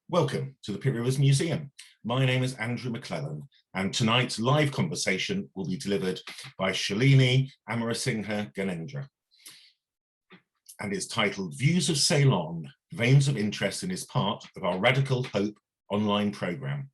Welcome to the Pitt Rivers Museum. My name is Andrew McClellan, and tonight's live conversation will be delivered by Shalini Ganendra, and is titled Views of Ceylon, Veins of Interest, and is part of our Radical Hope online programme.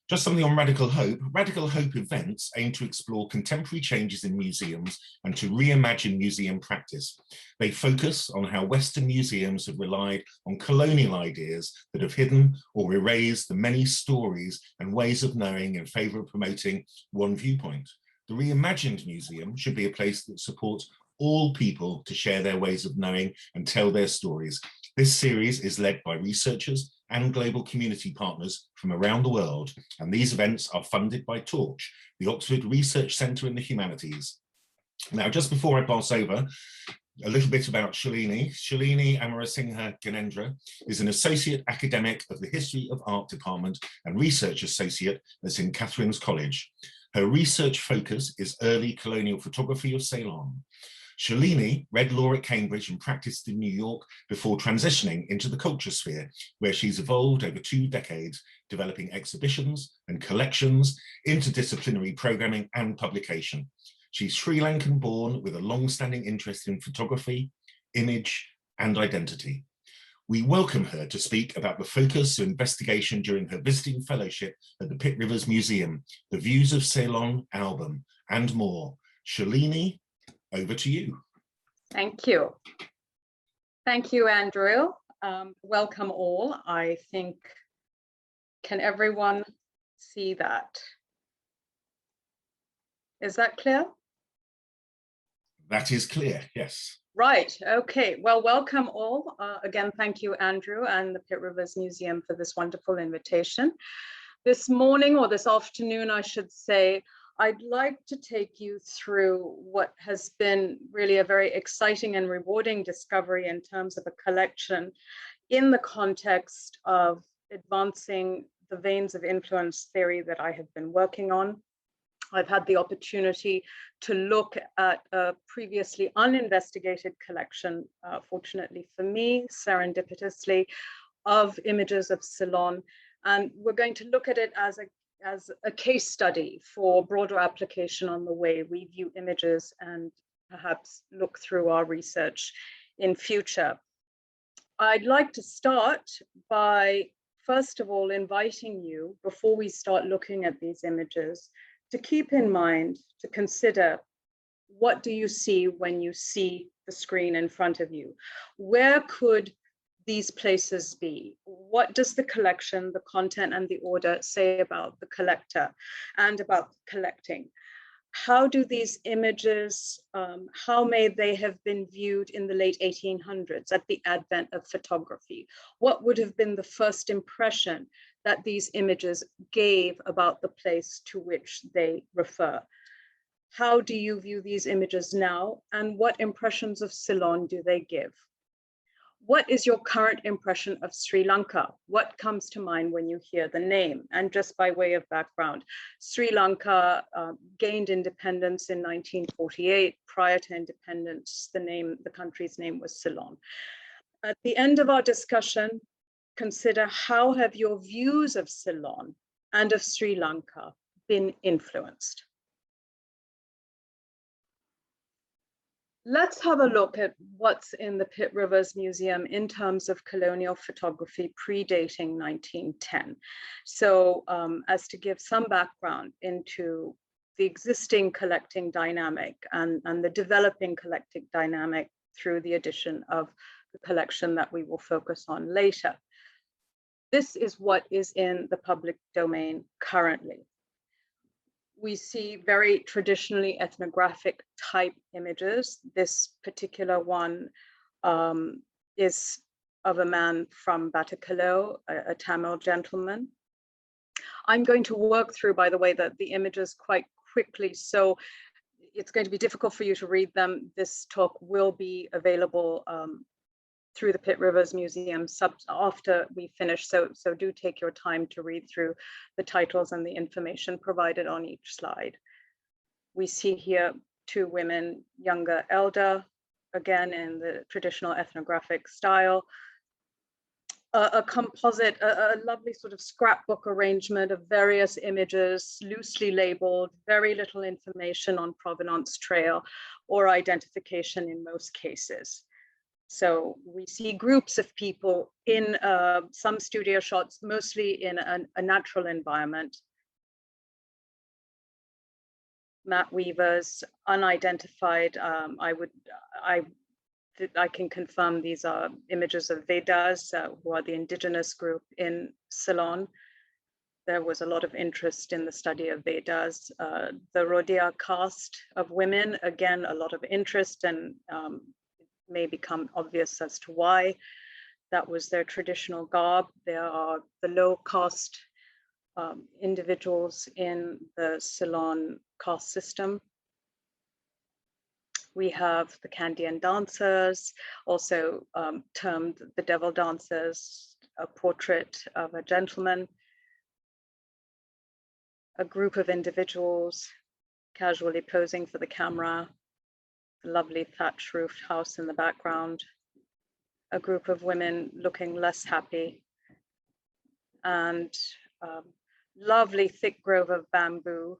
Just something on Radical Hope. Radical Hope events aim to explore contemporary changes in museums and to reimagine museum practice. They focus on how Western museums have relied on colonial ideas that have hidden or erased the many stories and ways of knowing in favour of promoting one viewpoint. The reimagined museum should be a place that supports all people to share their ways of knowing and tell their stories. This series is led by researchers and global community partners from around the world, and these events are funded by Torch, the Oxford Research Centre in the Humanities. Now, just before I pass over, a little bit about Shalini. Shalini Ganendra is an Associate Academic of the History of Art Department and Research Associate at St Catherine's College. Her research focus is early colonial photography of Ceylon. Shalini read law at Cambridge and practiced in New York before transitioning into the culture sphere, where she's evolved over 2 decades, developing exhibitions and collections, interdisciplinary programming and publication. She's Sri Lankan born with a long-standing interest in photography, image and identity. We welcome her to speak about the focus of investigation during her visiting fellowship at the Pitt Rivers Museum, the Views of Ceylon album and more. Shalini, over to you. Thank you. Thank you, Andrew. Welcome all. I think, can everyone see that? Is that clear? That is clear, yes. Right, okay. Well, welcome all. Again, thank you, Andrew, and the Pitt Rivers Museum for this wonderful invitation. This morning, or this afternoon, I should say, I'd like to take you through what has been really a very exciting and rewarding discovery in terms of a collection in the context of advancing the veins of influence theory that I have been working on. I've had the opportunity to look at a previously uninvestigated collection, fortunately for me, serendipitously, of images of Ceylon. And we're going to look at it as a case study for broader application on the way we view images and perhaps look through our research in future. I'd like to start by, first of all, inviting you, before we start looking at these images, to keep in mind, to consider, what do you see when you see the screen in front of you? Where could these places be? What does the collection, the content and the order say about the collector and about collecting? How do these images, how may they have been viewed in the late 1800s at the advent of photography? What would have been the first impression that these images gave about the place to which they refer? How do you view these images now, and what impressions of Ceylon do they give? What is your current impression of Sri Lanka? What comes to mind when you hear the name? And just by way of background, Sri Lanka gained independence in 1948. Prior to independence, the country's name was Ceylon. At the end of our discussion, consider how have your views of Ceylon and of Sri Lanka been influenced? Let's have a look at what's in the Pitt Rivers Museum in terms of colonial photography predating 1910. So as to give some background into the existing collecting dynamic and the developing collecting dynamic through the addition of the collection that we will focus on later. This is what is in the public domain currently. We see very traditionally ethnographic type images. This particular one is of a man from Batticaloa, a Tamil gentleman. I'm going to work through, by the way, the images quite quickly, so it's going to be difficult for you to read them. This talk will be available through the Pitt Rivers Museum after we finish, so do take your time to read through the titles and the information provided on each slide. We see here 2 women, younger, elder, again in the traditional ethnographic style. a composite, a lovely sort of scrapbook arrangement of various images, loosely labeled, very little information on provenance trail or identification in most cases. So we see groups of people in some studio shots, mostly in a natural environment. Mat weavers, unidentified. I can confirm these are images of Vedas, who are the indigenous group in Ceylon. There was a lot of interest in the study of Vedas. The Rhodia caste of women, again, a lot of interest, and may become obvious as to why. That was their traditional garb. There are the low caste individuals in the Ceylon caste system. We have the Candian dancers, also termed the devil dancers, a portrait of a gentleman, a group of individuals casually posing for the camera, a lovely thatch roofed house in the background, a group of women looking less happy, and lovely thick grove of bamboo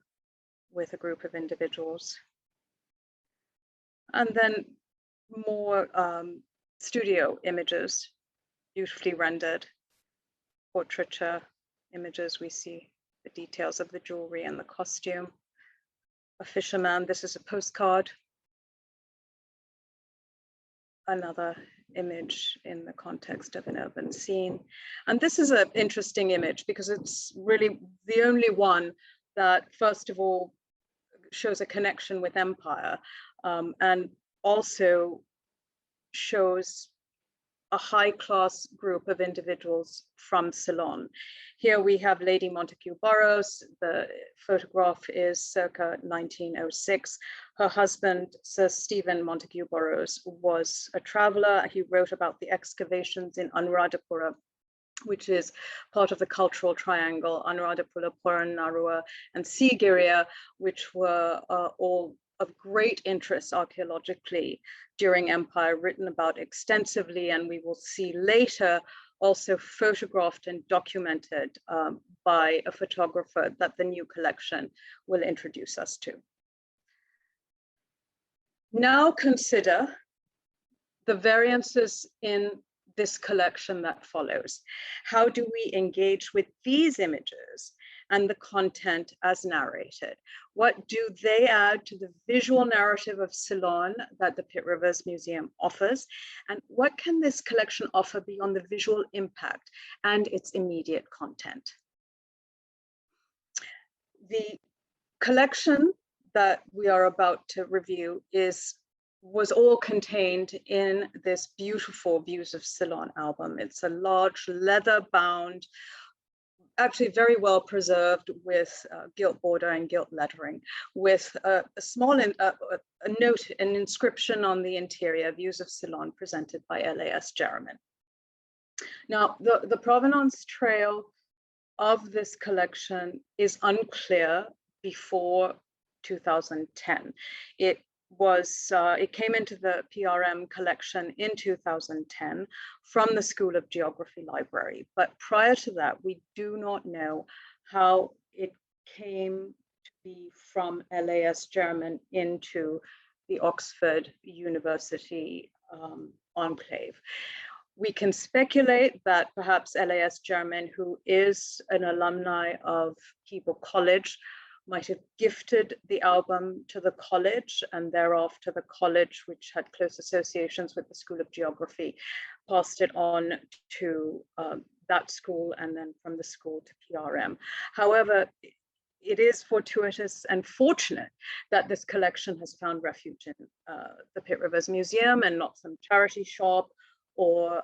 with a group of individuals. And then more studio images, beautifully rendered portraiture images. We see the details of the jewelry and the costume. A fisherman, this is a postcard. Another image in the context of an urban scene. And this is an interesting image because it's really the only one that, first of all, shows a connection with empire, and also shows a high-class group of individuals from Ceylon. Here we have Lady Montague Burrows. The photograph is circa 1906. Her husband, Sir Stephen Montague Burrows, was a traveler. He wrote about the excavations in Anuradhapura, which is part of the cultural triangle, Anuradhapura, Puran, Narua, and Sigiriya, which were all of great interest archaeologically during empire, written about extensively, and we will see later also photographed and documented by a photographer that the new collection will introduce us to. Now consider the variances in this collection that follows. How do we engage with these images and the content as narrated? What do they add to the visual narrative of Ceylon that the Pitt Rivers Museum offers? And what can this collection offer beyond the visual impact and its immediate content? The collection that we are about to review was all contained in this beautiful Views of Ceylon album. It's a large leather-bound, actually very well preserved, with gilt border and gilt lettering, with a small note, an inscription on the interior, Views of Ceylon, presented by LAS Jermyn. Now, the provenance trail of this collection is unclear before 2010. It came into the PRM collection in 2010 from the School of Geography Library. But prior to that, we do not know how it came to be from LAS Jermyn into the Oxford University enclave. We can speculate that perhaps LAS Jermyn, who is an alumni of Keble College, might have gifted the album to the college, and thereafter the college, which had close associations with the School of Geography, passed it on to that school, and then from the school to PRM. However, it is fortuitous and fortunate that this collection has found refuge in the Pitt Rivers Museum and not some charity shop or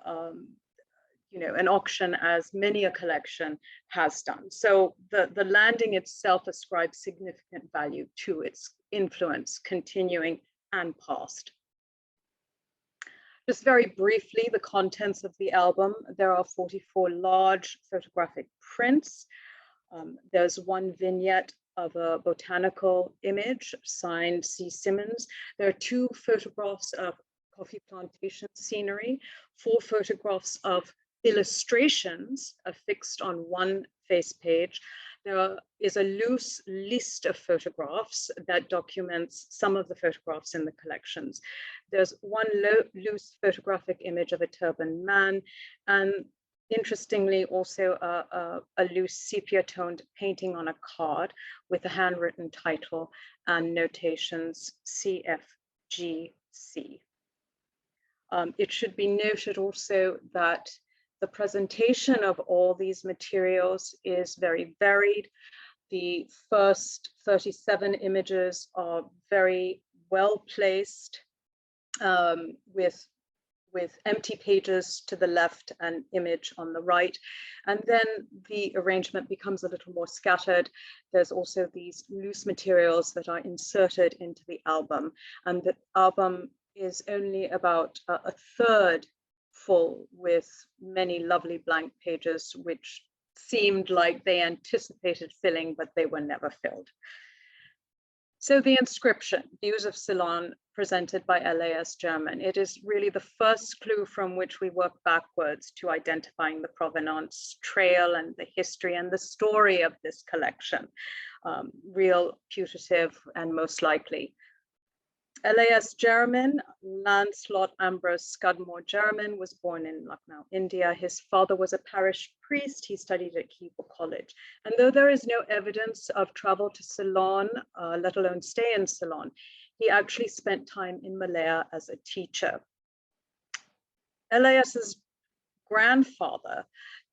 an auction, as many a collection has done. So the landing itself ascribes significant value to its influence, continuing and past. Just very briefly, the contents of the album. There are 44 large photographic prints. There's one vignette of a botanical image signed C. Simmons. There are 2 photographs of coffee plantation scenery, 4 photographs of illustrations affixed on one face page. There is a loose list of photographs that documents some of the photographs in the collections. There's one loose photographic image of a turbaned man, and interestingly also a loose sepia-toned painting on a card with a handwritten title and notations CFGC. It should be noted also that the presentation of all these materials is very varied. The first 37 images are very well placed, with empty pages to the left and image on the right. And then the arrangement becomes a little more scattered. There's also these loose materials that are inserted into the album, and the album is only about a third full, with many lovely blank pages which seemed like they anticipated filling, but they were never filled. So the inscription, Views of Ceylon, presented by LAS Jermyn. It is really the first clue from which we work backwards to identifying the provenance trail and the history and the story of this collection, real, putative, and most likely. LAS Jermyn, Lancelot Ambrose Scudmore Jermyn, was born in Lucknow, India. His father was a parish priest. He studied at Keble College. And though there is no evidence of travel to Ceylon, let alone stay in Ceylon, he actually spent time in Malaya as a teacher. LAS's grandfather,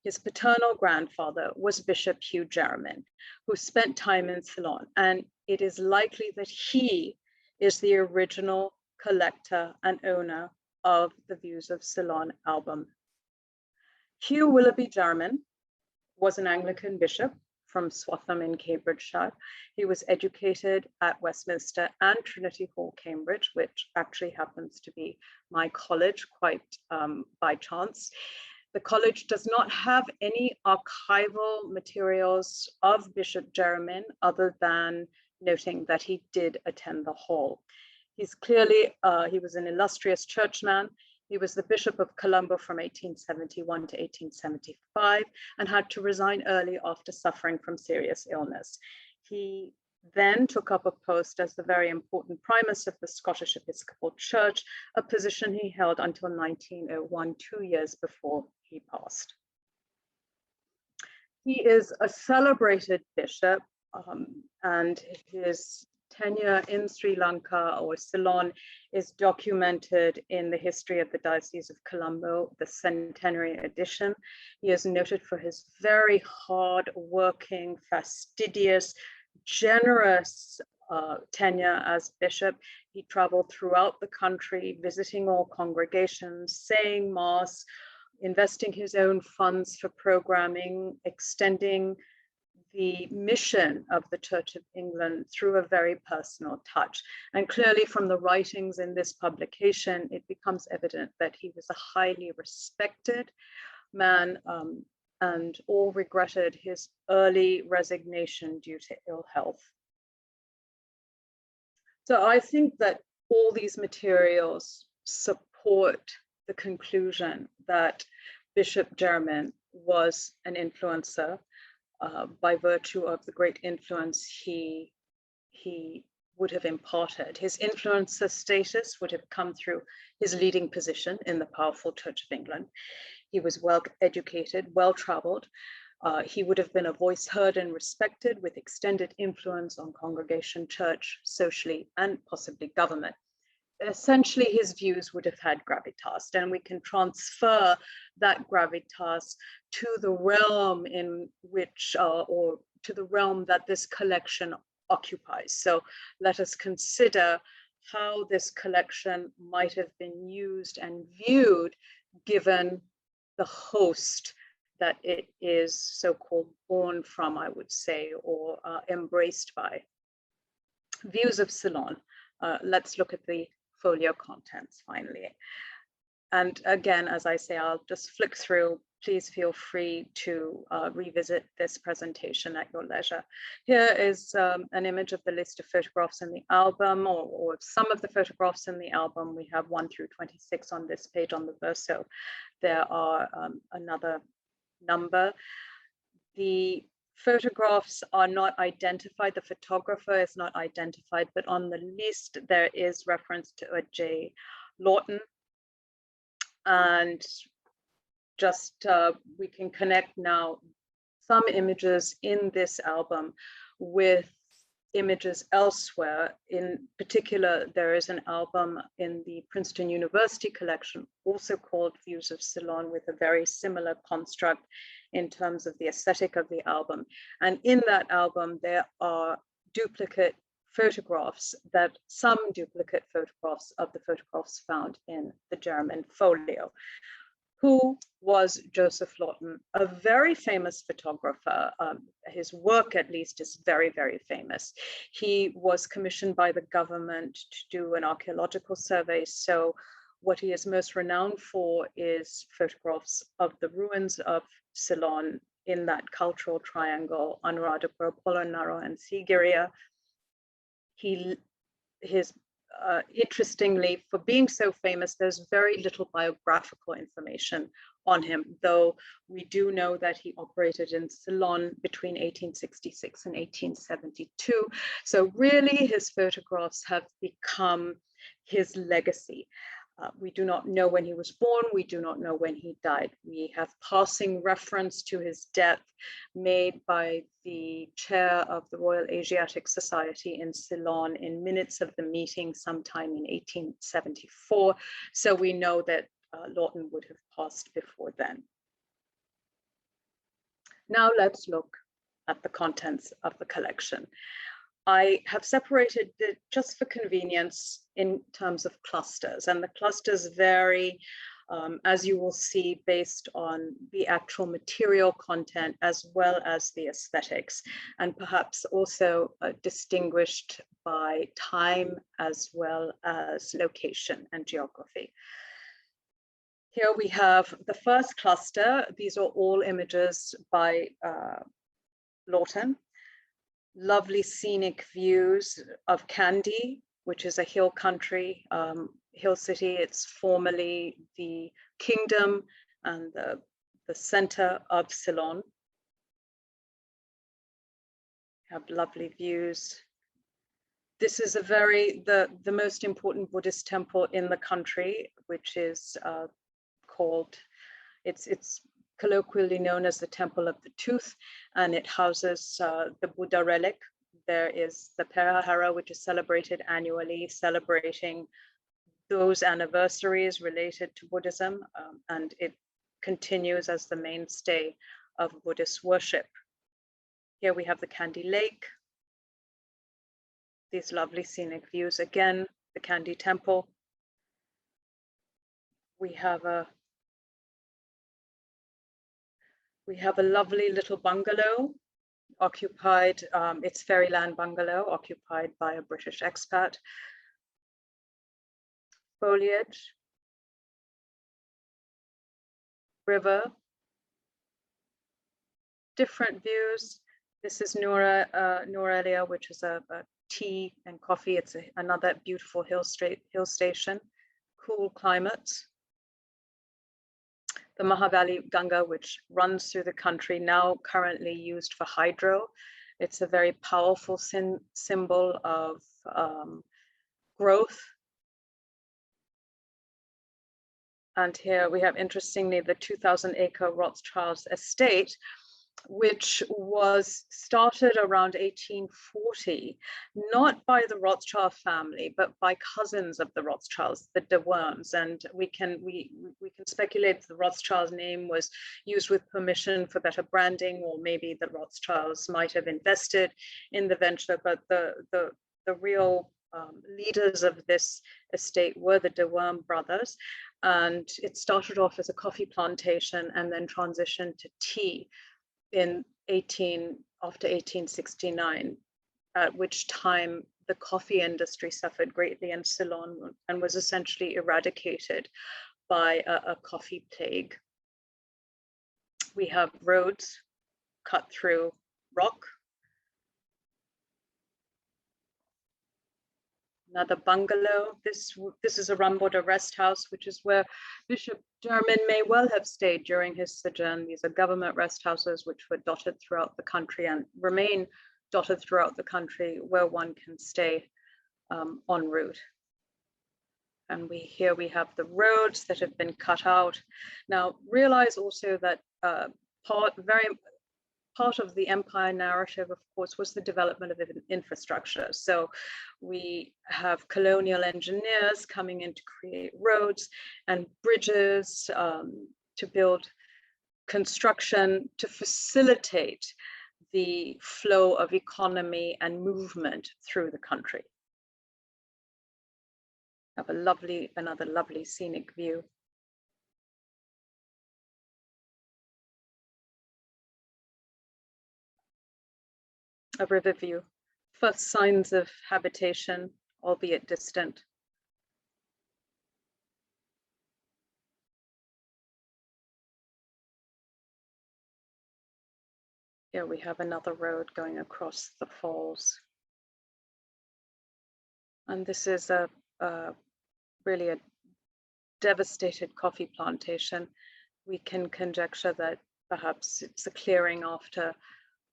his paternal grandfather, was Bishop Hugh Jermyn, who spent time in Ceylon. And it is likely that he is the original collector and owner of the Views of Ceylon album. Hugh Willoughby Jermyn was an Anglican bishop from Swatham in Cambridgeshire. He was educated at Westminster and Trinity Hall, Cambridge, which actually happens to be my college quite by chance. The college does not have any archival materials of Bishop Jermyn other than noting that he did attend the hall. He's clearly, he was an illustrious churchman. He was the Bishop of Colombo from 1871 to 1875 and had to resign early after suffering from serious illness. He then took up a post as the very important primus of the Scottish Episcopal Church, a position he held until 1901, 2 years before he passed. He is a celebrated bishop, and his tenure in Sri Lanka or Ceylon is documented in the history of the Diocese of Colombo, the centenary edition. He is noted for his very hard-working, fastidious, generous tenure as bishop. He traveled throughout the country, visiting all congregations, saying Mass, investing his own funds for programming, extending the mission of the Church of England through a very personal touch. And clearly from the writings in this publication, it becomes evident that he was a highly respected man, and all regretted his early resignation due to ill health. So I think that all these materials support the conclusion that Bishop Jermyn was an influencer by virtue of the great influence he would have imparted. His influencer status would have come through his leading position in the powerful Church of England. He was well educated, well traveled. He would have been a voice heard and respected with extended influence on congregation, church, socially, and possibly government. Essentially, his views would have had gravitas, and we can transfer that gravitas to the realm in which, or to the realm that this collection occupies. So let us consider how this collection might have been used and viewed given the host that it is so-called born from, I would say, or embraced by. Views of Ceylon. Let's look at the folio contents finally. And again, as I say, I'll just flick through. Please feel free to revisit this presentation at your leisure. Here is an image of the list of photographs in the album, or some of the photographs in the album. We have 1 through 26 on this page on the verso. There are another number. The photographs are not identified. The photographer is not identified, but on the list there is reference to a J. Lawton. And just we can connect now some images in this album with images elsewhere. In particular, there is an album in the Princeton University collection, also called Views of Ceylon, with a very similar construct in terms of the aesthetic of the album. And in that album, there are duplicate photographs, some duplicate photographs of the photographs found in the Jermyn Folio. Who was Joseph Lawton? A very famous photographer. His work, at least, is very, very famous. He was commissioned by the government to do an archaeological survey. So what he is most renowned for is photographs of the ruins of Ceylon in that cultural triangle, Anuradhapura, Polonnaruwa, and Sigiriya. Interestingly, for being so famous, there's very little biographical information on him, though we do know that he operated in Ceylon between 1866 and 1872. So really, his photographs have become his legacy. We do not know when he was born. We do not know when he died. We have passing reference to his death made by the chair of the Royal Asiatic Society in Ceylon in minutes of the meeting sometime in 1874. So we know that Lawton would have passed before then. Now let's look at the contents of the collection. I have separated it just for convenience in terms of clusters, and the clusters vary, as you will see, based on the actual material content as well as the aesthetics, and perhaps also distinguished by time as well as location and geography. Here we have the first cluster. These are all images by Lawton. Lovely scenic views of Kandy, which is a hill country, hill city. It's formerly the kingdom and the center of Ceylon. Have lovely views. This is the most important Buddhist temple in the country, which is called, it's colloquially known as the Temple of the Tooth, and it houses the Buddha relic. There is the Perahara, which is celebrated annually, celebrating those anniversaries related to Buddhism, and it continues as the mainstay of Buddhist worship. Here we have the Kandy Lake, these lovely scenic views. Again, the Kandy Temple. We have a lovely little bungalow occupied, it's Fairyland Bungalow, occupied by a British expat. Foliage, river, different views. This is Norelia, which is a tea and coffee. It's another beautiful hill station, cool climate. The Mahavali Ganga, which runs through the country, now currently used for hydro. It's a very powerful symbol of growth. And here we have, interestingly, the 2,000-acre Rothschild's estate, which was started around 1840, not by the Rothschild family, but by cousins of the Rothschilds, the de Worms. And we can speculate that the Rothschild's name was used with permission for better branding, or maybe the Rothschilds might have invested in the venture, but the real leaders of this estate were the de Worm brothers. And it started off as a coffee plantation and then transitioned to tea after 1869, at which time the coffee industry suffered greatly in Ceylon and was essentially eradicated by a coffee plague. We have roads cut through rock. Another bungalow. This is a Ramboda rest house, which is where Bishop Jermyn may well have stayed during his sojourn. These are government rest houses which were dotted throughout the country and remain dotted throughout the country, where one can stay en route. And here we have the roads that have been cut out. Now, realize also that part of the empire narrative, of course, was the development of infrastructure. So we have colonial engineers coming in to create roads and bridges, to build construction, to facilitate the flow of economy and movement through the country. Have another lovely scenic view. A river view, first signs of habitation, albeit distant. Here we have another road going across the falls. And this is really a devastated coffee plantation. We can conjecture that perhaps it's a clearing after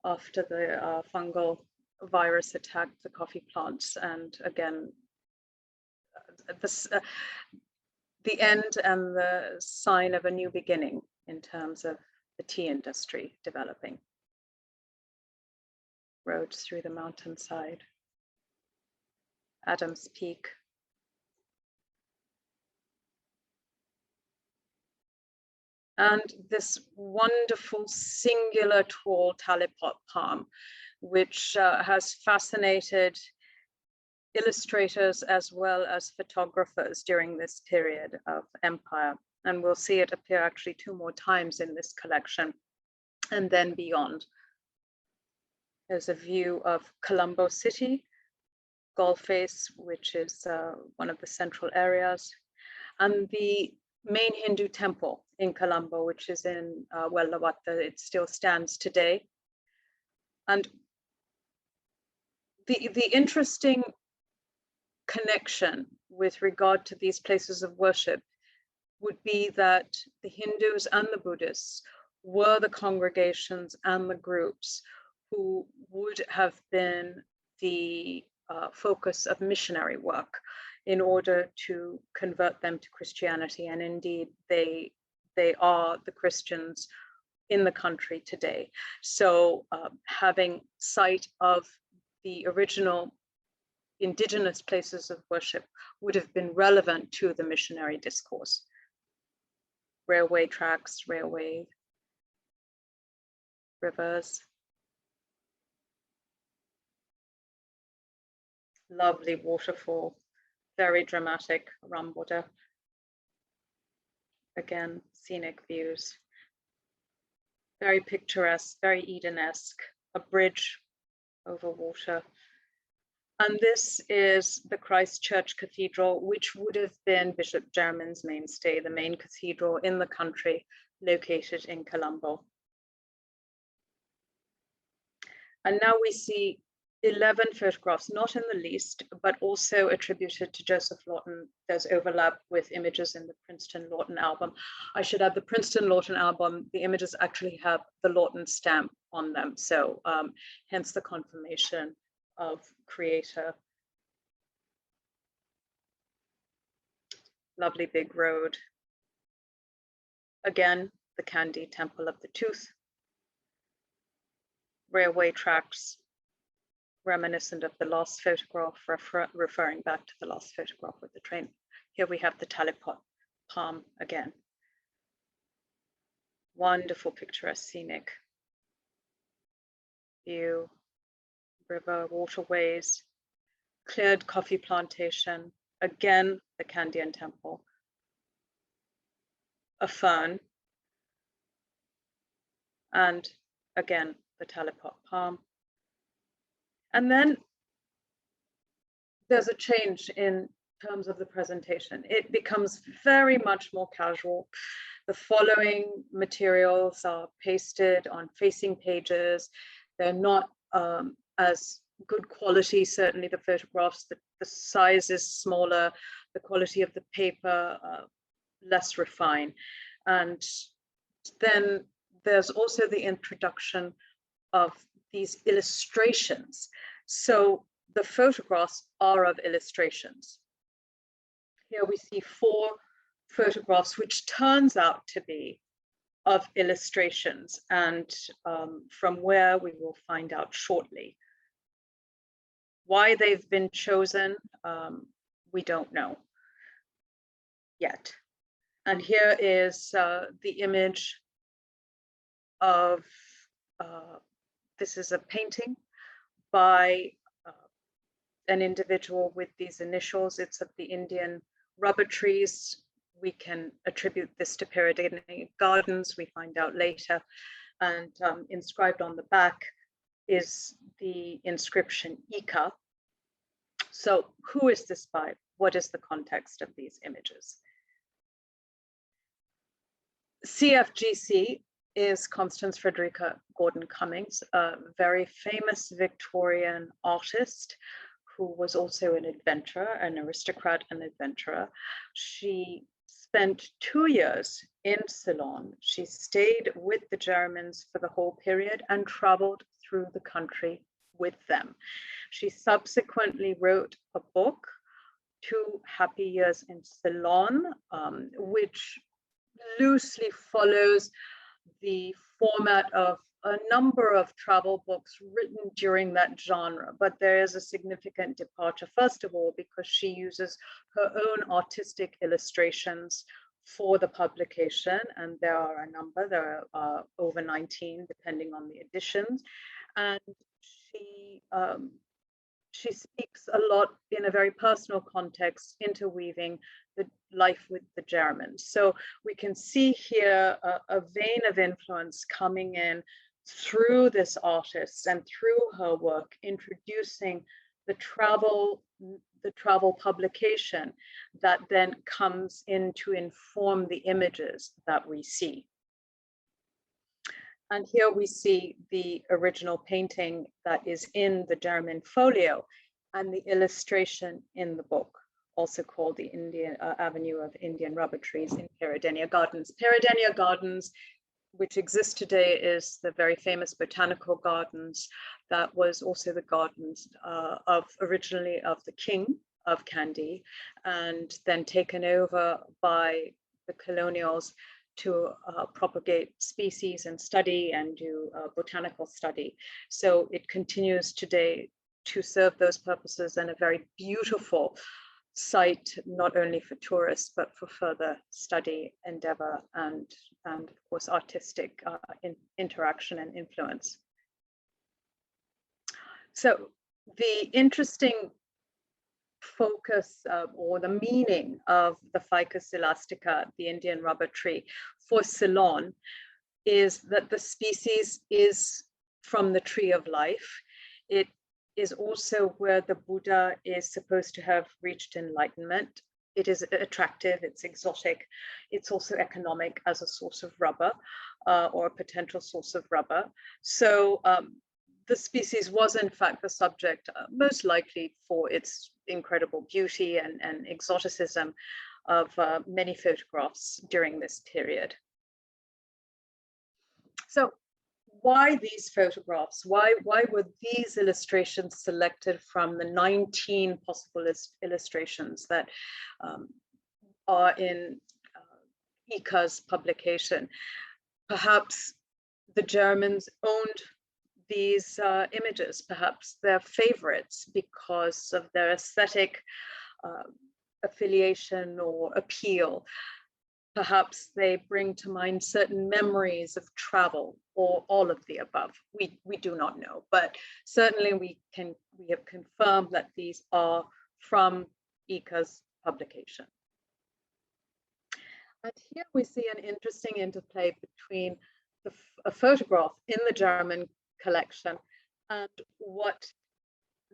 the fungal virus attacked the coffee plants, and again, the end and the sign of a new beginning in terms of the tea industry developing. Roads through the mountainside. Adams Peak. And this wonderful singular tall talipot palm, which has fascinated illustrators as well as photographers during this period of empire. And we'll see it appear actually 2 more times in this collection and then beyond. There's a view of Colombo City, Galface, which is one of the central areas, and the main Hindu temple in Colombo, which is in Lawata. It still stands today. And the interesting connection with regard to these places of worship would be that the Hindus and the Buddhists were the congregations and the groups who would have been the focus of missionary work in order to convert them to Christianity. And indeed, they are the Christians in the country today. So having sight of the original indigenous places of worship would have been relevant to the missionary discourse. Railway tracks, railway, rivers. Lovely waterfall, very dramatic, Ramboda. Again, scenic views. Very picturesque, very Eden-esque, a bridge over water. And this is the Christ Church Cathedral, which would have been Bishop Jermyn's mainstay, the main cathedral in the country, located in Colombo. And now we see 11 photographs, not in the least, but also attributed to Joseph Lawton. There's overlap with images in the Princeton Lawton album. I should add, the Princeton Lawton album, the images actually have the Lawton stamp on them. So hence the confirmation of creator. Lovely big road. Again, the Kandy Temple of the Tooth. Railway tracks, reminiscent of the last photograph, referring back to the last photograph with the train. Here we have the Talipot palm again. Wonderful picturesque scenic view, river, waterways, cleared coffee plantation, again, the Kandian temple, a fern, and again, the Talipot palm. And then there's a change in terms of the presentation. It becomes very much more casual. The following materials are pasted on facing pages. They're not as good quality. Certainly the photographs, the size is smaller, the quality of the paper less refined. And then there's also the introduction of these illustrations. So the photographs are of illustrations. Here we see 4 photographs, which turns out to be of illustrations, and from where we will find out shortly. Why they've been chosen, we don't know yet. And here is the image of, this is a painting by an individual with these initials. It's of the Indian rubber trees. We can attribute this to Peridanian gardens, we find out later. And inscribed on the back is the inscription Ika. So who is this by? What is the context of these images? CFGC is Constance Frederica Gordon Cummings, a very famous Victorian artist who was also an adventurer, an aristocrat and adventurer. She spent 2 years in Ceylon. She stayed with the Jermyns for the whole period and traveled through the country with them. She subsequently wrote a book, 2 Happy Years in Ceylon, which loosely follows the format of a number of travel books written during that genre, but there is a significant departure, first of all, because she uses her own artistic illustrations for the publication, and there are a number, there are over 19, depending on the editions, and she speaks a lot in a very personal context, interweaving the life with the Jermyns. So we can see here a vein of influence coming in through this artist and through her work, introducing the travel publication that then comes in to inform the images that we see. And here we see the original painting that is in the Jermyn Folio and the illustration in the book, also called the Indian Avenue of Indian Rubber Trees in Peridania Gardens. Peridania Gardens, which exist today, is the very famous botanical gardens that was also the gardens originally of the King of Kandy, and then taken over by the colonials to propagate species and study and do botanical study. So it continues today to serve those purposes, and a very beautiful site, not only for tourists, but for further study, endeavor, and of course, artistic interaction and influence. So the interesting focus or the meaning of the Ficus elastica, the Indian rubber tree, for Ceylon is that the species is from the tree of life. It is also where the Buddha is supposed to have reached enlightenment. It is attractive, it's exotic, it's also economic as a source of rubber or a potential source of rubber. So the species was in fact the subject, most likely for its incredible beauty and exoticism, of many photographs during this period. So why these photographs? Why were these illustrations selected from the 19 possible illustrations that are in Ika's publication? Perhaps the Jermyns owned these images, perhaps their favorites because of their aesthetic affiliation or appeal. Perhaps they bring to mind certain memories of travel, or all of the above. We do not know, but certainly we have confirmed that these are from Ika's publication. And here we see an interesting interplay between a photograph in the Jermyn collection and what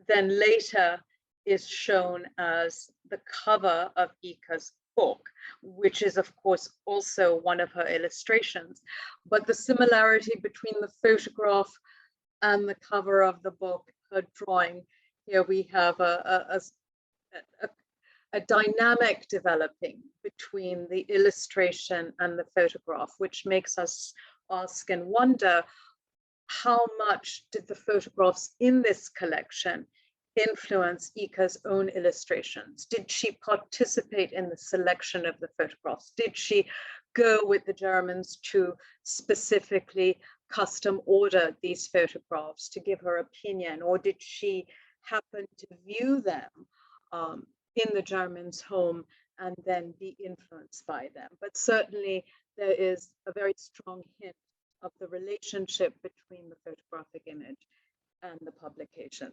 then later is shown as the cover of Ika's book, which is of course also one of her illustrations. But the similarity between the photograph and the cover of the book, her drawing, here we have a dynamic developing between the illustration and the photograph, which makes us ask and wonder, how much did the photographs in this collection influence Ika's own illustrations? Did she participate in the selection of the photographs? Did she go with the Germans to specifically custom order these photographs to give her opinion, or did she happen to view them in the Germans' home and then be influenced by them? But certainly there is a very strong hint of the relationship between the photographic image and the publication.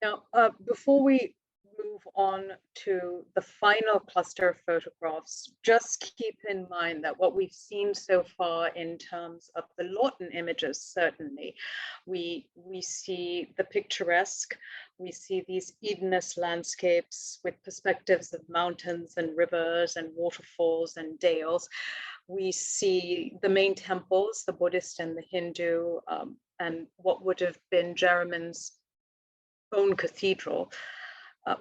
Now, before we move on to the final cluster of photographs, just keep in mind that what we've seen so far in terms of the Lawton images, certainly, we see the picturesque, we see these Edenist landscapes with perspectives of mountains and rivers and waterfalls and dales. We see the main temples, the Buddhist and the Hindu, and what would have been Jermyn's own cathedral.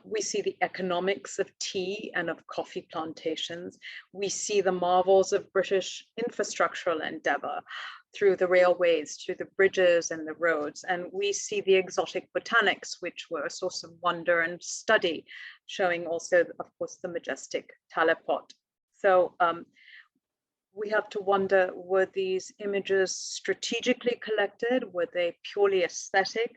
We see the economics of tea and of coffee plantations. We see the marvels of British infrastructural endeavor through the railways, through the bridges and the roads. And we see the exotic botanics, which were a source of wonder and study, showing also, of course, the majestic talipot. So we have to wonder, were these images strategically collected? Were they purely aesthetic?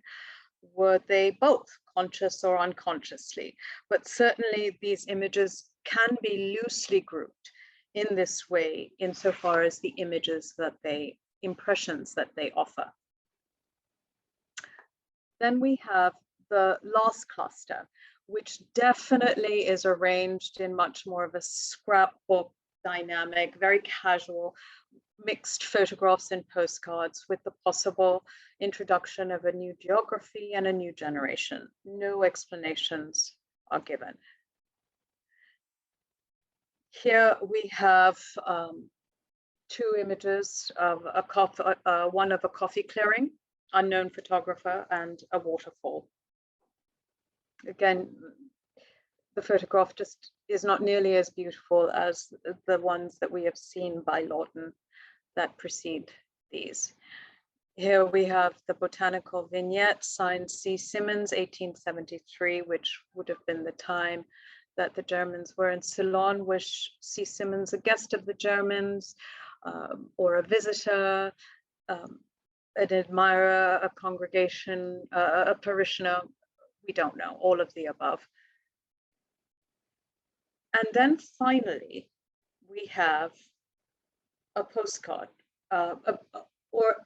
Were they both, conscious or unconsciously? But certainly these images can be loosely grouped in this way, insofar as the images that they, impressions that they offer. Then we have the last cluster, which definitely is arranged in much more of a scrapbook dynamic, very casual, mixed photographs and postcards with the possible introduction of a new geography and a new generation. No explanations are given. Here we have two images of one of a coffee clearing, unknown photographer, and a waterfall. Again, the photograph just is not nearly as beautiful as the ones that we have seen by Lawton that precede these. Here we have the botanical vignette signed C. Symonds, 1873, which would have been the time that the Germans were in Ceylon. Was C. Symonds a guest of the Germans or a visitor, an admirer, a congregation, a parishioner? We don't know, all of the above. And then finally, we have a postcard or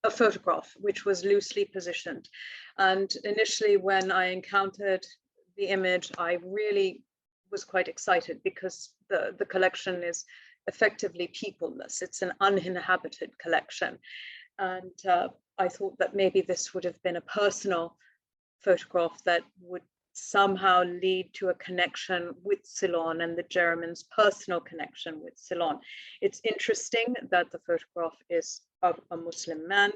a photograph, which was loosely positioned. And initially, when I encountered the image, I really was quite excited, because the collection is effectively peopleless. It's an uninhabited collection. And I thought that maybe this would have been a personal photograph that would somehow lead to a connection with Ceylon and the Germans' personal connection with Ceylon. It's interesting that the photograph is of a Muslim man,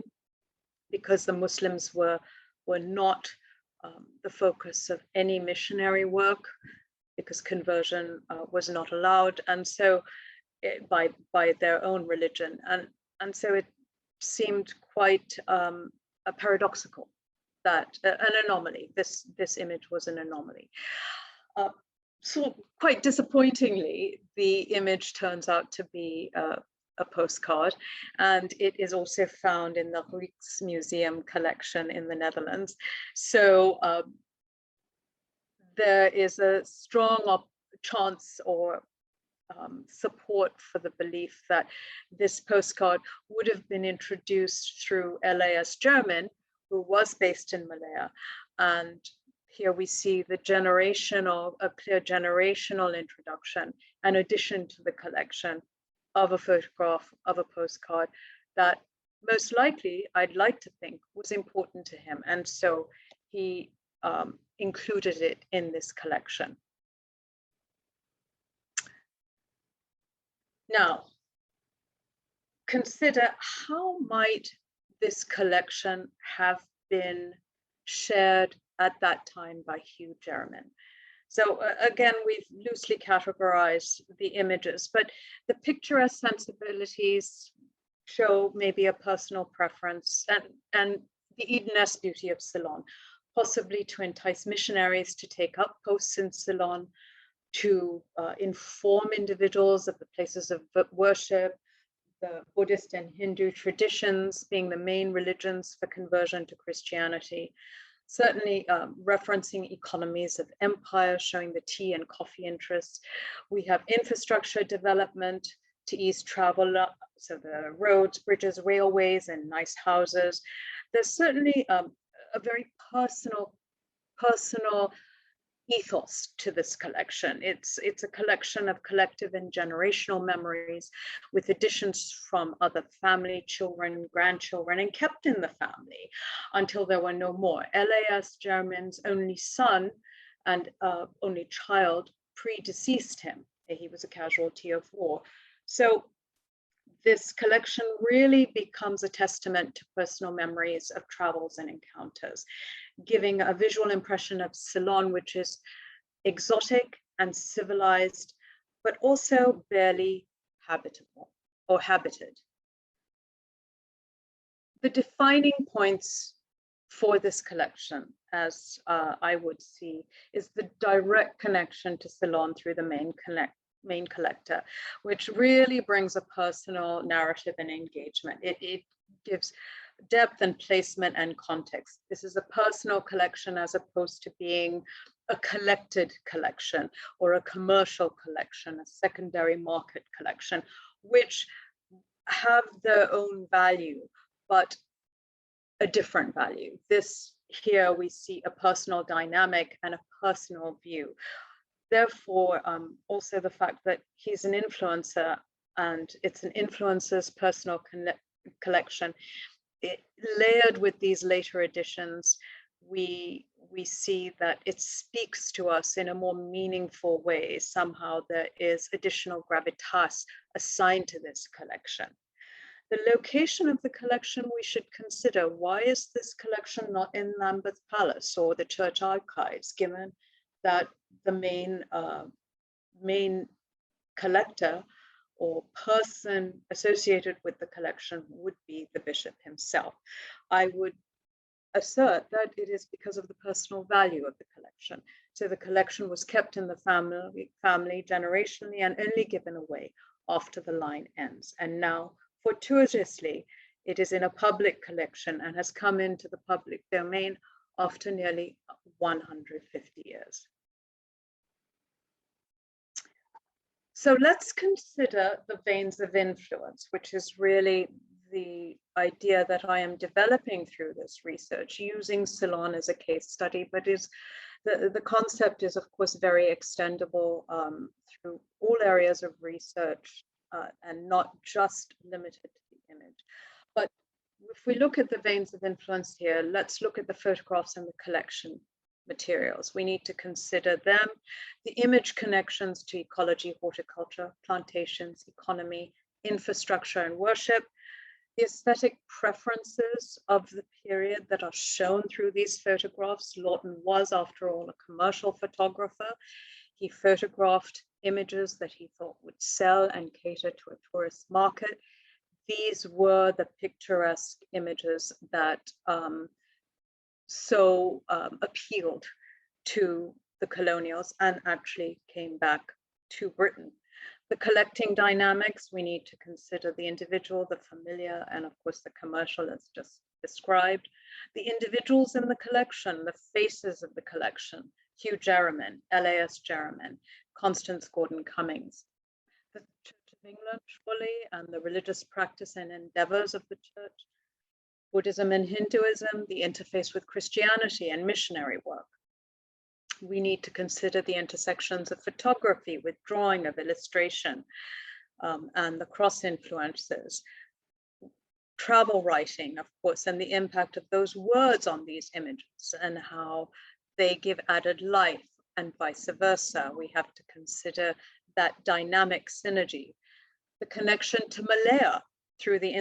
because the Muslims were not the focus of any missionary work, because conversion was not allowed, and so by their own religion, and so it seemed quite a paradoxical, that an anomaly. This image was an anomaly. So quite disappointingly, the image turns out to be a postcard, and it is also found in the Rijksmuseum collection in the Netherlands. So there is a strong chance or support for the belief that this postcard would have been introduced through Elias Jermyn, who was based in Malaya. And here we see a clear generational introduction, an addition to the collection of a photograph, of a postcard, that most likely, I'd like to think, was important to him. And so he included it in this collection. Now, consider how might this collection have been shared at that time by Hugh Jermyn. So again, we've loosely categorized the images, but the picturesque sensibilities show maybe a personal preference and the Edenesque beauty of Ceylon, possibly to entice missionaries to take up posts in Ceylon, to inform individuals of the places of worship, the Buddhist and Hindu traditions being the main religions for conversion to Christianity. Certainly referencing economies of empire, showing the tea and coffee interests. We have infrastructure development to ease travel, so the roads, bridges, railways, and nice houses. There's certainly a very personal ethos to this collection. It's a collection of collective and generational memories with additions from other family, children, grandchildren, and kept in the family until there were no more. L.A.S. Jermyn's only son and only child predeceased him. He was a casualty of war. So this collection really becomes a testament to personal memories of travels and encounters, giving a visual impression of Ceylon, which is exotic and civilized, but also barely habitable or habited. The defining points for this collection, as I would see, is the direct connection to Ceylon through the main collector, which really brings a personal narrative and engagement. It gives depth and placement and context. This is a personal collection as opposed to being a collected collection or a commercial collection, a secondary market collection, which have their own value, but a different value. This here we see a personal dynamic and a personal view. Therefore, also the fact that he's an influencer and it's an influencer's personal collection, layered with these later editions, we see that it speaks to us in a more meaningful way. Somehow there is additional gravitas assigned to this collection. The location of the collection we should consider. Why is this collection not in Lambeth Palace or the church archives, given that the main collector or person associated with the collection would be the bishop himself? I would assert that it is because of the personal value of the collection. So the collection was kept in the family generationally and only given away after the line ends. And now, fortuitously, it is in a public collection and has come into the public domain after nearly 150 years. So let's consider the veins of influence, which is really the idea that I am developing through this research, using Ceylon as a case study, but the concept is, of course, very extendable through all areas of research and not just limited to the image. But if we look at the veins of influence here, let's look at the photographs and the collection materials. We need to consider them, the image connections to ecology, horticulture, plantations, economy, infrastructure, and worship, the aesthetic preferences of the period that are shown through these photographs. Lawton was, after all, a commercial photographer. He photographed images that he thought would sell and cater to a tourist market. These were the picturesque images that appealed to the colonials and actually came back to Britain. The collecting dynamics, we need to consider the individual, the familiar, and of course the commercial as just described. The individuals in the collection, the faces of the collection, Hugh Jermyn, L.A.S. Jermyn, Constance Gordon Cummings. The Church of England, surely, and the religious practice and endeavors of the church. Buddhism and Hinduism, the interface with Christianity and missionary work. We need to consider the intersections of photography with drawing, of illustration, and the cross influences. travel writing, of course, and the impact of those words on these images and how they give added life and vice versa. We have to consider that dynamic synergy, the connection to Malaya through the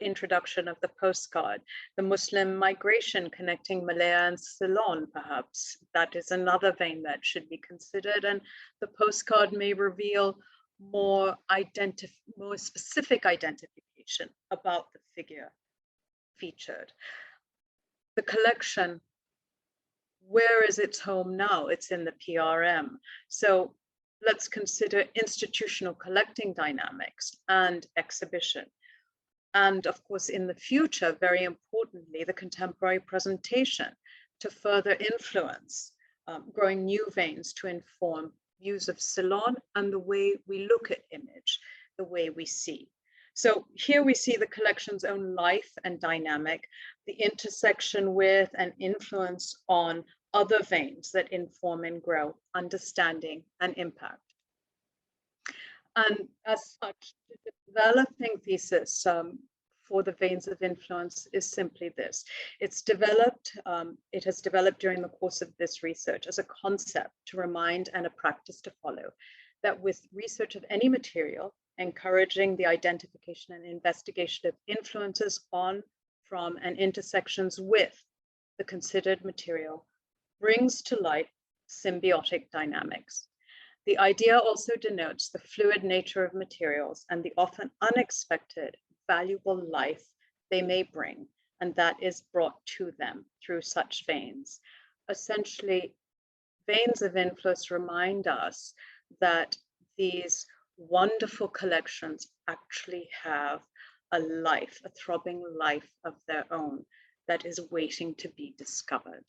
introduction of the postcard, the Muslim migration connecting Malaya and Ceylon, perhaps. That is another vein that should be considered, and the postcard may reveal more specific identification about the figure featured. The collection, where is its home now? It's in the PRM. So let's consider institutional collecting dynamics and exhibition. And of course, in the future, very importantly, the contemporary presentation to further influence, growing new veins to inform views of Ceylon and the way we look at image, the way we see. So here we see the collection's own life and dynamic, the intersection with and influence on other veins that inform and grow understanding and impact. And as such, the developing thesis for the veins of influence is simply this. It has developed during the course of this research as a concept to remind and a practice to follow, that with research of any material, encouraging the identification and investigation of influences on, from, and intersections with the considered material brings to light symbiotic dynamics. The idea also denotes the fluid nature of materials and the often unexpected, valuable life they may bring, and that is brought to them through such veins. Essentially, veins of influence remind us that these wonderful collections actually have a life, a throbbing life of their own that is waiting to be discovered.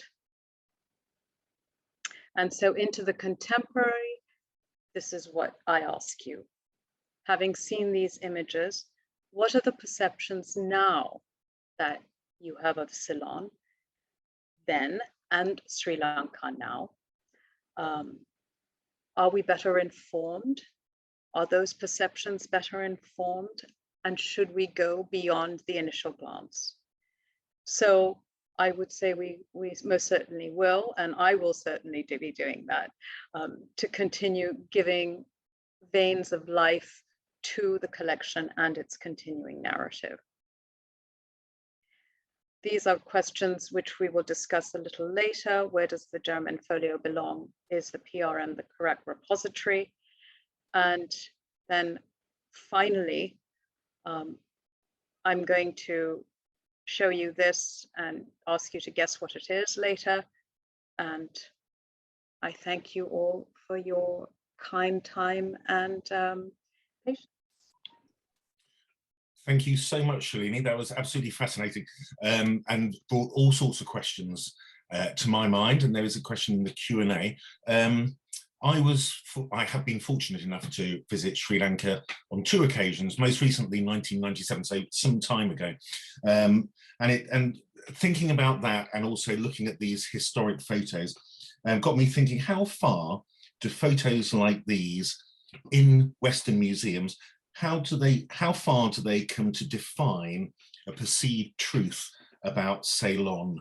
And so into the contemporary, this is what I ask you. Having seen these images, what are the perceptions now that you have of Ceylon then and Sri Lanka now? Are we better informed? Are those perceptions better informed? And should we go beyond the initial glance? So I would say we most certainly will, and I will certainly be doing that, to continue giving veins of life to the collection and its continuing narrative. These are questions which we will discuss a little later. Where does the Jermyn Folio belong? Is the PRM the correct repository? And then finally, I'm going to show you this and ask you to guess what it is later. And I thank you all for your kind time and patience. Thank you so much, Shalini. That was absolutely fascinating and brought all sorts of questions to my mind. And there is a question in the Q&A. I have been fortunate enough to visit Sri Lanka on 2 occasions, most recently 1997, so some time ago. And thinking about that and also looking at these historic photos got me thinking, how far do photos like these in Western museums, how far do they come to define a perceived truth about Ceylon?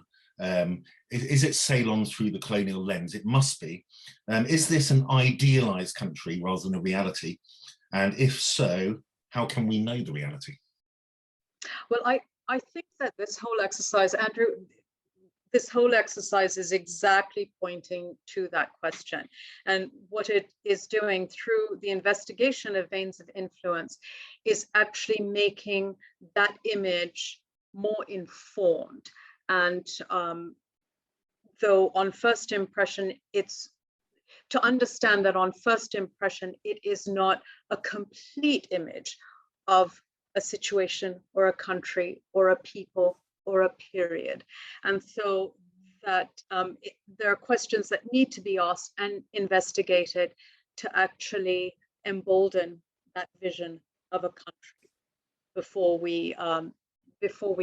Is it Ceylon through the colonial lens? It must be. Is this an idealized country rather than a reality? And if so, how can we know the reality? Well, I think that this whole exercise, Andrew, this whole exercise is exactly pointing to that question. And what it is doing through the investigation of veins of influence is actually making that image more informed. And though on first impression, it's to understand that on first impression, it is not a complete image of a situation or a country or a people or a period. And so that there are questions that need to be asked and investigated to actually embolden that vision of a country before we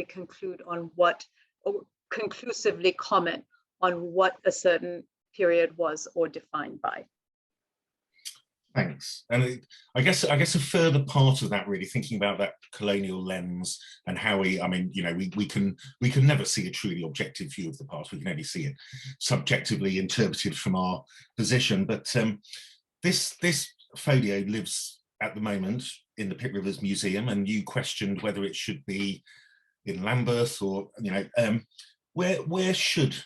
conclude on what, or conclusively comment on what a certain period was or defined by. Thanks. And I guess a further part of that, really thinking about that colonial lens and how I mean, you know, we can never see a truly objective view of the past. We can only see it subjectively interpreted from our position. But this folio lives at the moment in the Pitt Rivers Museum, and you questioned whether it should be in Lambeth or, you know, where should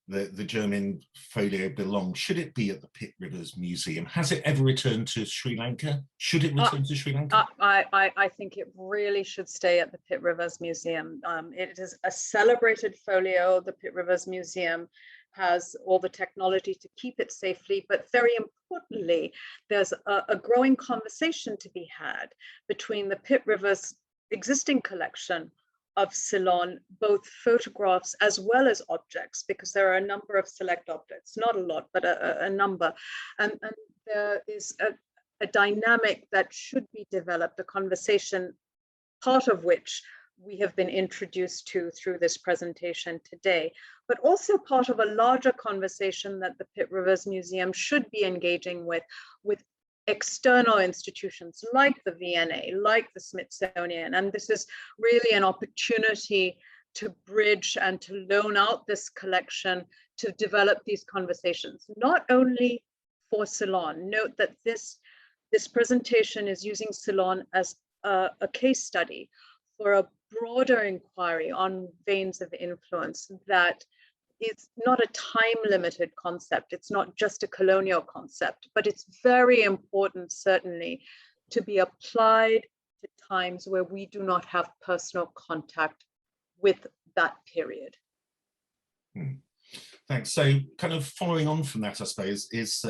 the Jermyn Folio belong? Should it be at the Pitt Rivers Museum? Has it ever returned to Sri Lanka? Should it return to Sri Lanka? I think it really should stay at the Pitt Rivers Museum. It is a celebrated folio. The Pitt Rivers Museum has all the technology to keep it safely, but very importantly, there's a growing conversation to be had between the Pitt Rivers existing collection of Ceylon, both photographs as well as objects, because there are a number of select objects, not a lot, but a number. And there is a dynamic that should be developed, a conversation, part of which we have been introduced to through this presentation today, but also part of a larger conversation that the Pitt Rivers Museum should be engaging with external institutions like the V&A, like the Smithsonian. And this is really an opportunity to bridge and to loan out this collection to develop these conversations, not only for Ceylon. Note that this presentation is using Ceylon as a case study for a broader inquiry on veins of influence that it's not a time-limited concept. It's not just a colonial concept, but it's very important, certainly, to be applied to times where we do not have personal contact with that period. Thanks. So, kind of following on from that, I suppose, is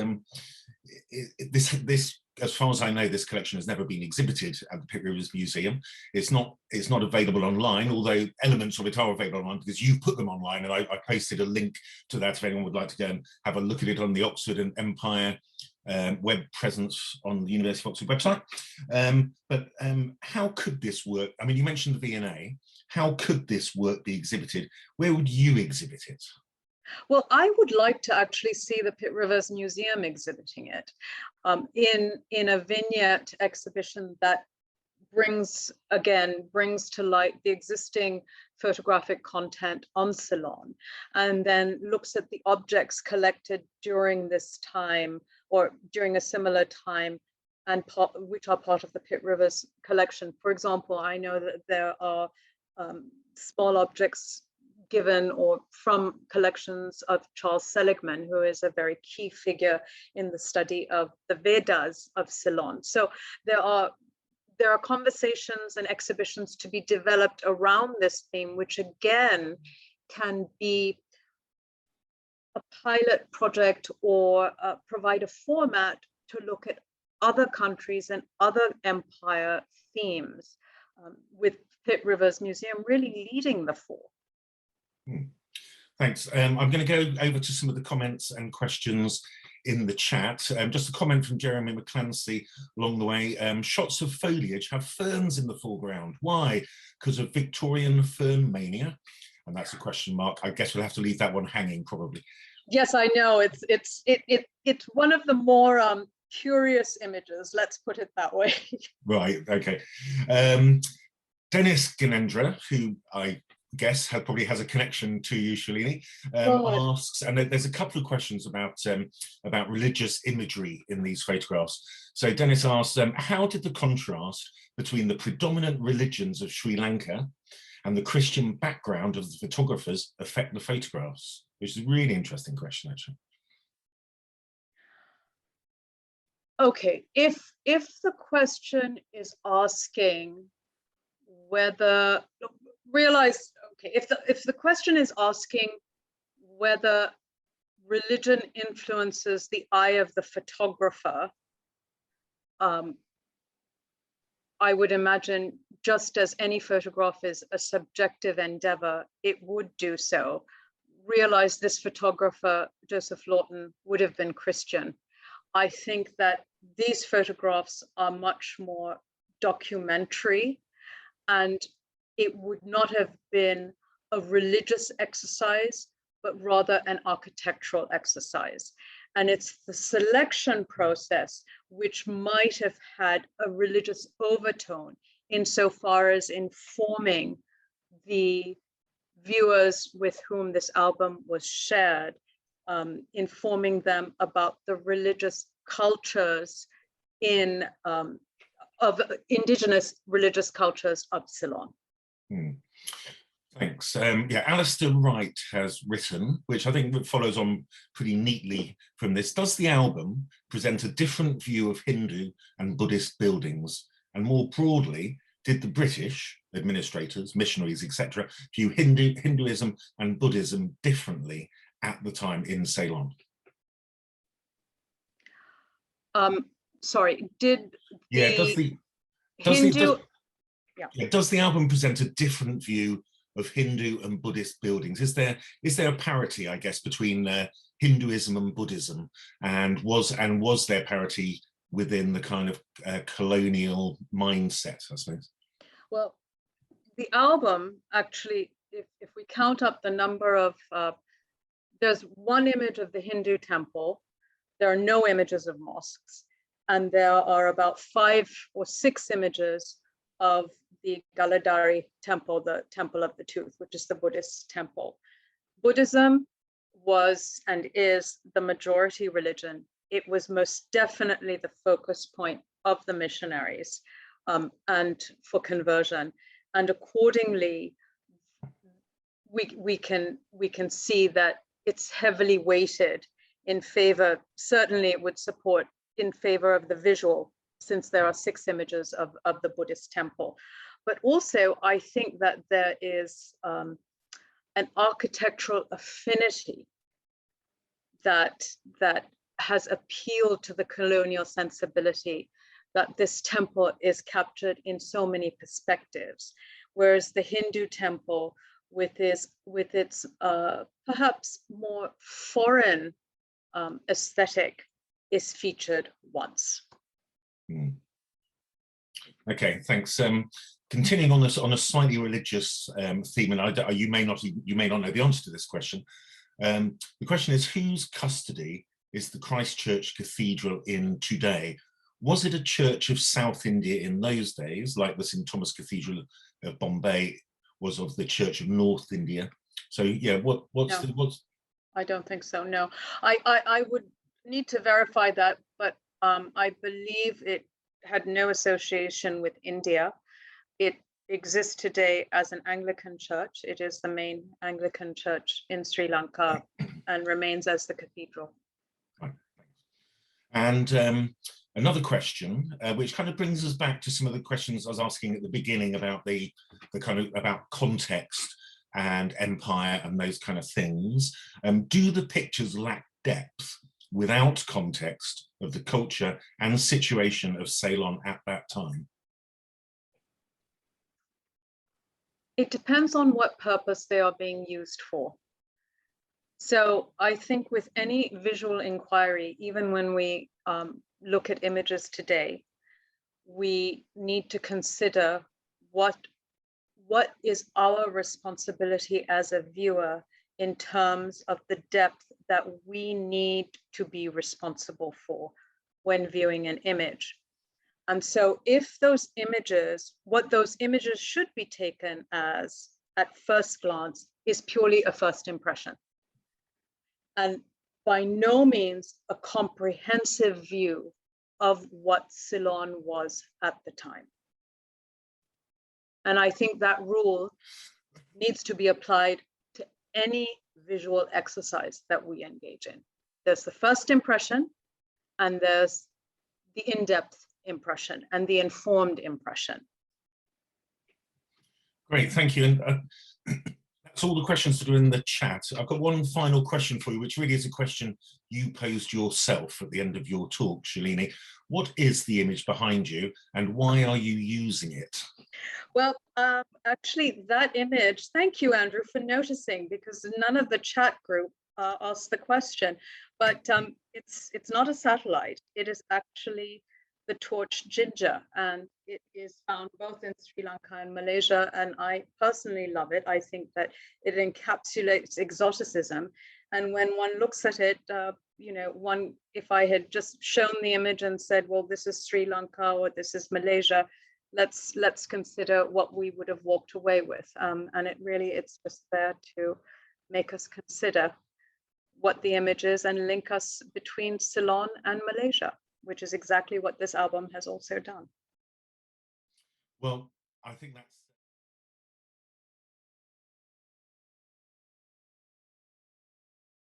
this. As far as I know, this collection has never been exhibited at the Pitt Rivers Museum. It's not available online, although elements of it are available online because you put them online, and I posted a link to that if anyone would like to go and have a look at it on the Oxford and Empire web presence on the University of Oxford website. But how could this work? I mean, you mentioned the V&A. How could this work be exhibited? Where would you exhibit it? Well, I would like to actually see the Pitt Rivers Museum exhibiting it in a vignette exhibition that brings to light the existing photographic content on Ceylon, and then looks at the objects collected during this time or during a similar time, and which are part of the Pitt Rivers collection. For example, I know that there are small objects given or from collections of Charles Seligman, who is a very key figure in the study of the Vedas of Ceylon. So there are conversations and exhibitions to be developed around this theme, which again can be a pilot project or provide a format to look at other countries and other empire themes, with Pitt Rivers Museum really leading the fore. Thanks. I'm going to go over to some of the comments and questions in the chat. Just a comment from Jeremy McClancy along the way. Shots of foliage have ferns in the foreground. Why? Because of Victorian fern mania? And that's a question mark. I guess we'll have to leave that one hanging, probably. Yes, I know. It's one of the more curious images. Let's put it that way. Right. Okay. Dennis Ganendra, who I guess probably has a connection to you, Shalini, asks, and there's a couple of questions about religious imagery in these photographs. So Dennis asks, how did the contrast between the predominant religions of Sri Lanka and the Christian background of the photographers affect the photographs? Which is a really interesting question, actually. Okay, if the question is asking whether if the question is asking whether religion influences the eye of the photographer, I would imagine just as any photograph is a subjective endeavor, it would do so. Realize this photographer, Joseph Lawton, would have been Christian. I think that these photographs are much more documentary, and it would not have been a religious exercise, but rather an architectural exercise. And it's the selection process which might have had a religious overtone insofar as informing the viewers with whom this album was shared, informing them about the religious cultures of indigenous religious cultures of Ceylon. Thanks. Yeah, Alistair Wright has written, which I think follows on pretty neatly from this. Does the album present a different view of Hindu and Buddhist buildings? And more broadly, did the British administrators, missionaries, etc., view Hinduism and Buddhism differently at the time in Ceylon? Sorry, did the does the album present a different view of Hindu and Buddhist buildings? Is there a parity, I guess, between Hinduism and Buddhism, and was there parity within the kind of colonial mindset, I suppose? Well, the album actually, if we count up the number of, there's one image of the Hindu temple, there are no images of mosques, and there are about 5 or 6 images of the Galadari temple, the temple of the tooth, which is the Buddhist temple. Buddhism was and is the majority religion. It was most definitely the focus point of the missionaries and for conversion. And accordingly, we can see that it's heavily weighted in favor, certainly it would support in favor of the visual, since there are 6 images of the Buddhist temple. But also, I think that there is an architectural affinity that has appealed to the colonial sensibility, that this temple is captured in so many perspectives, whereas the Hindu temple, with its perhaps more foreign aesthetic, is featured once. Okay, thanks. Continuing on a slightly religious theme, and you may not know the answer to this question. The question is, whose custody is the Christchurch Cathedral in today? Was it a church of South India in those days, like the St. Thomas Cathedral of Bombay was of the Church of North India? So yeah, what's I don't think so. No, I would need to verify that, but I believe it had no association with India. It exists today as an Anglican church. It is the main Anglican church in Sri Lanka and remains as the cathedral. And another question, which kind of brings us back to some of the questions I was asking at the beginning about the kind of about context and empire and those kind of things. Do the pictures lack depth without context of the culture and situation of Ceylon at that time? It depends on what purpose they are being used for. So I think with any visual inquiry, even when we look at images today, we need to consider what is our responsibility as a viewer in terms of the depth that we need to be responsible for when viewing an image. And so if those images, what those images should be taken as at first glance is purely a first impression, and by no means a comprehensive view of what Ceylon was at the time. And I think that rule needs to be applied to any visual exercise that we engage in. There's the first impression, and there's the in-depth impression and the informed impression. Great, thank you. And that's all the questions that are in the chat. I've got one final question for you, which really is a question you posed yourself at the end of your talk, Shalini. What is the image behind you and why are you using it? Well, actually that image, thank you, Andrew, for noticing, because none of the chat group asked the question, but it's not a satellite. It is actually the torch ginger, and it is found both in Sri Lanka and Malaysia, and I personally love it. I think that it encapsulates exoticism, and when one looks at it, if I had just shown the image and said, well, this is Sri Lanka or this is Malaysia, let's consider what we would have walked away with. And it's just there to make us consider what the image is and link us between Ceylon and Malaysia, which is exactly what this album has also done. Well, I think that's